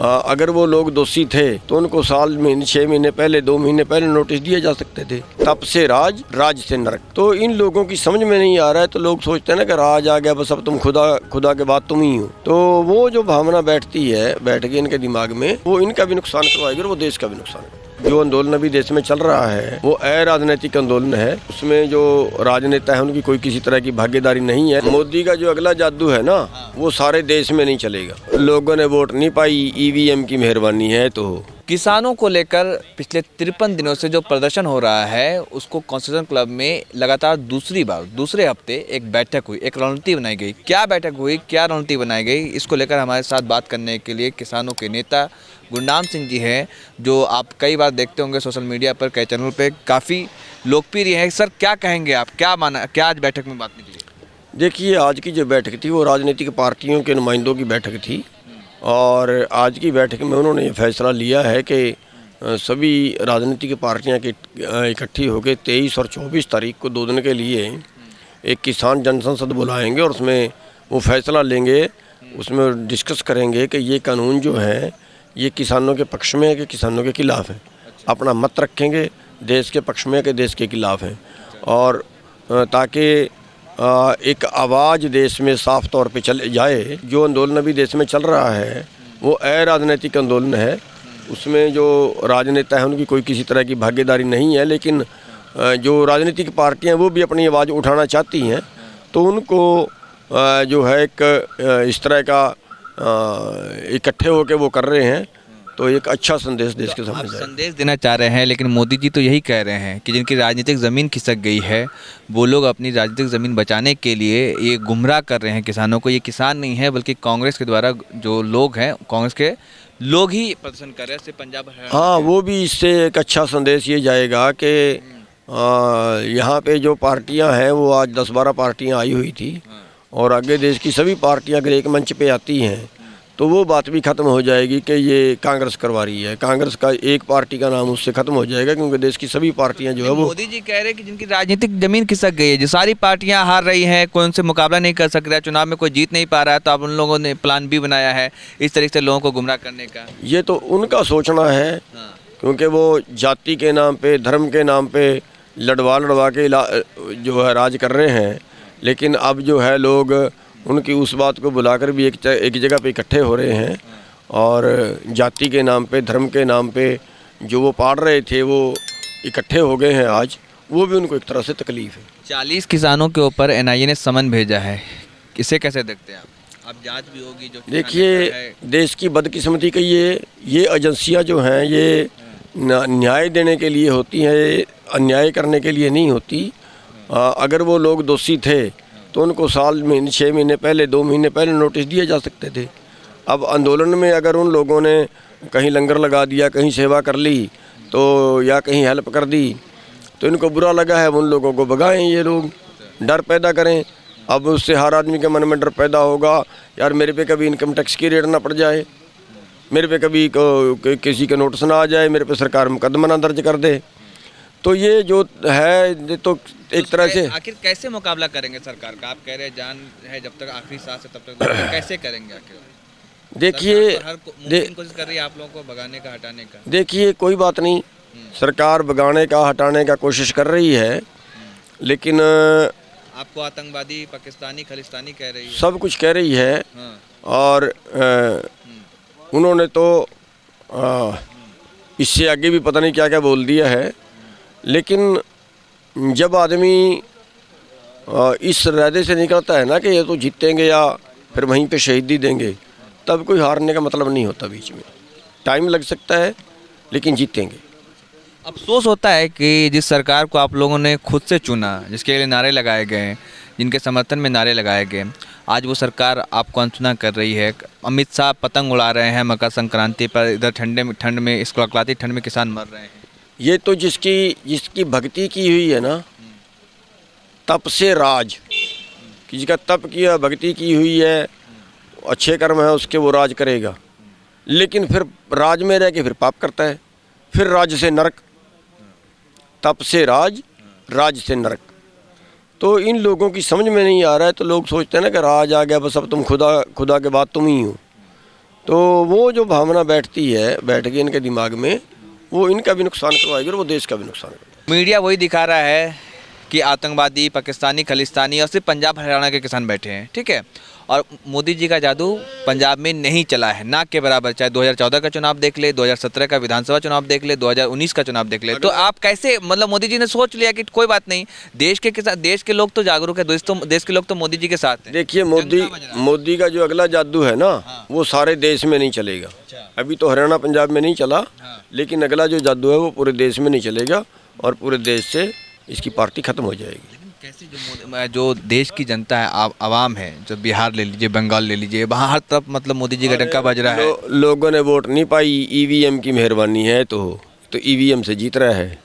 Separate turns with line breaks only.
अगर वो लोग दोषी थे तो उनको साल महीने 6 महीने पहले 2 महीने पहले नोटिस दिए जा सकते थे। तप से राज, राज से नरक। तो इन लोगों की समझ में नहीं आ रहा है, तो लोग सोचते हैं ना कि राज आ गया बस अब तुम खुदा, खुदा के बाद तुम ही हो। तो वो जो भावना बैठती है, बैठ गई इनके दिमाग में, वो इनका भी नुकसान करवाएगी और वो देश का भी नुकसान करवाएगी। जो आंदोलन अभी देश में चल रहा है वो अराजनीतिक आंदोलन है। उसमें जो राजनेता है उनकी कोई किसी तरह की भागीदारी नहीं है। मोदी का जो अगला जादू है ना, वो सारे देश में नहीं चलेगा। लोगों ने वोट नहीं पाई, ईवीएम की मेहरबानी है। तो
किसानों को लेकर पिछले 53 दिनों से जो प्रदर्शन हो रहा है, उसको कॉन्स्टिट्यूशन क्लब में लगातार दूसरे हफ्ते एक बैठक हुई, एक रणनीति बनाई गई। क्या बैठक हुई, क्या रणनीति बनाई गई, इसको लेकर हमारे साथ बात करने के लिए किसानों के नेता गुरनाम सिंह जी हैं, जो आप कई बार देखते होंगे सोशल मीडिया पर, कई चैनल पे काफ़ी लोकप्रिय हैं। सर क्या कहेंगे आप, क्या आज बैठक में बात निकली?
देखिए, आज की जो बैठक थी वो राजनीतिक पार्टियों के नुमाइंदों की बैठक थी और आज की बैठक में उन्होंने ये फैसला लिया है कि सभी राजनीतिक पार्टियां इकट्ठी होकर 23 और 24 तारीख को 2 दिन के लिए एक किसान जनसंसद बुलाएंगे और उसमें वो फैसला लेंगे, उसमें डिस्कस करेंगे कि ये कानून जो है ये किसानों के पक्ष में है कि किसानों के खिलाफ है। अपना मत रखेंगे, देश के पक्ष में है कि देश के खिलाफ है, और ताकि एक आवाज़ देश में साफ तौर पे चल जाए। जो आंदोलन अभी देश में चल रहा है वो अराजनीतिक आंदोलन है। उसमें जो राजनेता हैं उनकी कोई किसी तरह की भागीदारी नहीं है, लेकिन जो राजनीतिक पार्टियां वो भी अपनी आवाज़ उठाना चाहती हैं, तो उनको जो है एक इस तरह का इकट्ठे होकर वो कर रहे हैं। तो एक अच्छा संदेश देश के सामने
संदेश देना चाह रहे हैं, लेकिन मोदी जी तो यही कह रहे हैं कि जिनकी राजनीतिक ज़मीन खिसक गई है वो लोग अपनी राजनीतिक ज़मीन बचाने के लिए ये गुमराह कर रहे हैं किसानों को। ये किसान नहीं है बल्कि कांग्रेस के द्वारा जो लोग हैं, कांग्रेस के लोग ही प्रदर्शन कर रहे हैं पंजाब।
हाँ, वो भी इससे एक अच्छा संदेश ये जाएगा कि यहाँ पे जो पार्टियाँ हैं वो आज 10-12 पार्टियाँ आई हुई थी और आगे देश की सभी पार्टियाँ अगर एक मंच पे आती हैं तो वो बात भी ख़त्म हो जाएगी कि ये कांग्रेस करवा रही है। कांग्रेस का एक पार्टी का नाम उससे ख़त्म हो जाएगा, क्योंकि देश की सभी पार्टियां जो है वो।
मोदी जी कह रहे हैं कि जिनकी राजनीतिक ज़मीन खिसक गई है, जो सारी पार्टियां हार रही हैं, कोई उनसे मुकाबला नहीं कर सक रहा है, चुनाव में कोई जीत नहीं पा रहा है, तो अब उन लोगों ने प्लान बी बनाया है इस तरीके से लोगों को गुमराह करने का।
ये तो उनका सोचना है, क्योंकि वो जाति के नाम पर, धर्म के नाम पर लड़वा के जो है राज कर रहे हैं। लेकिन अब जो है लोग उनकी उस बात को बुलाकर भी एक जगह पे इकट्ठे हो रहे हैं और जाति के नाम पे, धर्म के नाम पे जो वो पाड़ रहे थे वो इकट्ठे हो गए हैं आज। वो भी उनको एक तरह से तकलीफ़ है।
40 किसानों के ऊपर एनआईए ने समन भेजा है, इसे कैसे देखते हैं आप? अब जांच भी होगी जो।
देखिए, देश की बदकिस्मती की ये एजेंसियाँ जो हैं ये न्याय देने के लिए होती हैं, अन्याय करने के लिए नहीं होती। अगर वो लोग दोषी थे तो उनको साल महीने 6 महीने पहले 2 महीने पहले नोटिस दिए जा सकते थे। अब आंदोलन में अगर उन लोगों ने कहीं लंगर लगा दिया, कहीं सेवा कर ली तो या कहीं हेल्प कर दी तो इनको बुरा लगा है, उन लोगों को भगाएं, ये लोग डर पैदा करें। अब उससे हर आदमी के मन में डर पैदा होगा, यार मेरे पे कभी इनकम टैक्स की रेड ना पड़ जाए, मेरे पे कभी किसी का नोटिस ना आ जाए, मेरे पे सरकार मुकदमा ना दर्ज कर दे। तो ये जो है तो एक तरह से
आखिर कैसे मुकाबला करेंगे सरकार का? आप कह रहे हैं जान है जब तक आखिरी सांस है तब तक, कैसे करेंगे आखिर?
देखिए,
कोशिश कर रही है आप लोगों को भगाने का, हटाने का।
देखिए, कोई बात नहीं, सरकार भगाने का, हटाने का कोशिश कर रही है, लेकिन
आपको आतंकवादी, पाकिस्तानी, खालिस्तानी कह रही है,
सब कुछ कह रही है। और उन्होंने तो इससे आगे भी पता नहीं क्या क्या बोल दिया है। लेकिन जब आदमी इस इरादे से निकलता है ना कि ये तो जीतेंगे या फिर वहीं पे शहीदी देंगे, तब कोई हारने का मतलब नहीं होता। बीच में टाइम लग सकता है लेकिन जीतेंगे।
अफसोस होता है कि जिस सरकार को आप लोगों ने खुद से चुना, जिसके लिए नारे लगाए गए, जिनके समर्थन में नारे लगाए गए, आज वो सरकार आपको अनसुना कर रही है। अमित शाह पतंग उड़ा रहे हैं मकर संक्रांति पर, इधर ठंड में इस कड़कड़ाती ठंड में किसान मर रहे हैं।
ये तो जिसकी भक्ति की हुई है ना, तप से राज, किसी का तप किया, भक्ति की हुई है, अच्छे कर्म है उसके, वो राज करेगा। लेकिन फिर राज में रह के फिर पाप करता है, फिर राज से नरक। तप से राज, राज से नरक। तो इन लोगों की समझ में नहीं आ रहा है, तो लोग सोचते हैं ना कि राज आ गया बस अब तुम खुदा के बाद तुम ही हो। तो वो जो भावना बैठती है, बैठ गई इनके दिमाग में, वो इनका भी नुकसान करवाएगी और वो देश का भी नुकसान करवाएगी।
मीडिया वही दिखा रहा है कि आतंकवादी, पाकिस्तानी, खलिस्तानी और सिर्फ पंजाब हरियाणा के किसान बैठे हैं, ठीक है। और मोदी जी का जादू पंजाब में नहीं चला है, ना के बराबर। चाहे 2014 का चुनाव देख ले, 2017 का विधानसभा चुनाव देख ले, 2019 का चुनाव देख ले। तो आप कैसे, मतलब मोदी जी ने सोच लिया कि कोई बात नहीं, देश के किसान, देश के लोग तो जागरूक है, देश के लोग तो मोदी जी के साथ हैं।
देखिए, मोदी का जो अगला जादू है ना, वो सारे देश में नहीं चलेगा। अभी तो हरियाणा पंजाब में नहीं चला, लेकिन अगला जो जादू है वो पूरे देश में नहीं चलेगा और पूरे देश से इसकी पार्टी खत्म हो जाएगी।
कैसे जो देश की जनता है, आवाम है, जो बिहार ले लीजिए, बंगाल ले लीजिए, वहाँ हर तरफ मतलब मोदी जी का डंका बज रहा है।
लोगों ने वोट नहीं पाई, ईवीएम की मेहरबानी है, तो ईवीएम से जीत रहा है।